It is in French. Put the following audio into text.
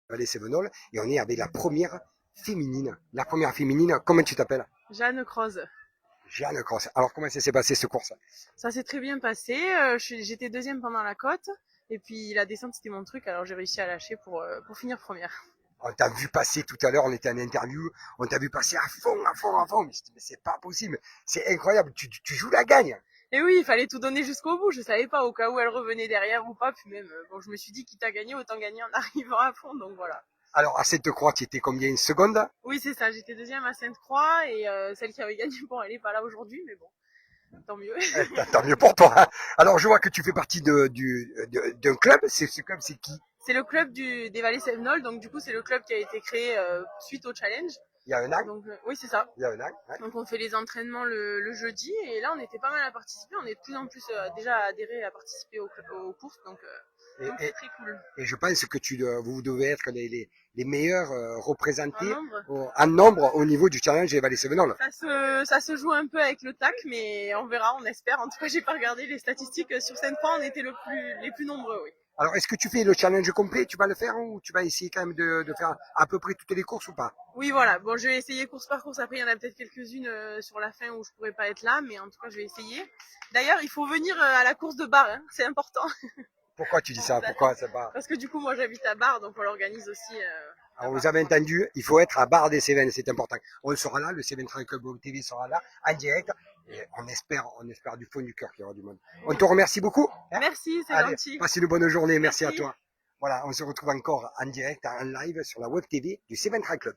Vallée Sévenol et on est avec la première féminine. La première féminine, comment tu t'appelles? Jeanne Croze. Jeanne Cross. Alors comment ça s'est passé ce course? Ça s'est très bien passé. J'étais deuxième pendant la côte. Et puis la descente, c'était mon truc. Alors j'ai réussi à lâcher pour finir première. On t'a vu passer tout à l'heure, on était en interview, on t'a vu passer à fond, à fond, à fond. Mais, mais c'est pas possible, c'est incroyable, tu joues la gagne. Et oui, il fallait tout donner jusqu'au bout. Je savais pas au cas où elle revenait derrière ou pas. Puis même, bon, je me suis dit quitte à gagner, autant gagner en arrivant à fond. Donc voilà. Alors à Sainte-Croix, tu étais combien, une seconde? Oui, c'est ça. J'étais deuxième à Sainte-Croix et celle qui avait gagné, bon, elle est pas là aujourd'hui, mais bon, tant mieux. Tant mieux pour toi, hein. Alors je vois que tu fais partie d'un club, ce club c'est qui? C'est le club des Vallées Sévenol. Donc du coup, c'est le club qui a été créé suite au challenge. Il y a un an? Donc oui, c'est ça. Il y a un an, ouais. Donc on fait les entraînements le jeudi et là on était pas mal à participer. On est de plus en plus déjà adhérés à participer aux courses, Et, donc et, c'est très cool. et je pense que vous devez être les meilleurs En représentés nombre, en nombre au niveau du challenge des Vallées Sévenol. ça se joue un peu avec le tac, mais on verra, on espère. En tout cas, j'ai pas regardé les statistiques sur Sainte-Croix, on était les plus nombreux, oui. Alors, est-ce que tu fais le challenge complet? Tu vas le faire ou tu vas essayer quand même de faire à peu près toutes les courses ou pas? Oui, voilà. Bon, je vais essayer course par course. Après, il y en a peut-être quelques-unes sur la fin où je pourrais pas être là, mais en tout cas, je vais essayer. D'ailleurs, il faut venir à la course de bar, hein, c'est important. Pourquoi tu dis ça? Pourquoi c'est pas? Parce que du coup, moi, j'habite à Bar, donc on l'organise aussi Alors, là-bas. vous avez entendu, il faut être à Barre des Cévennes, c'est important. On sera là, le Cévennes Trail Club TV sera là, en direct, et on espère du fond du cœur qu'il y aura du monde. On te remercie beaucoup, hein. Merci, c'est Allez, gentil. passe une bonne journée, merci à Merci. toi. Voilà, on se retrouve encore en direct, en live sur la web TV du Cévennes Trail Club.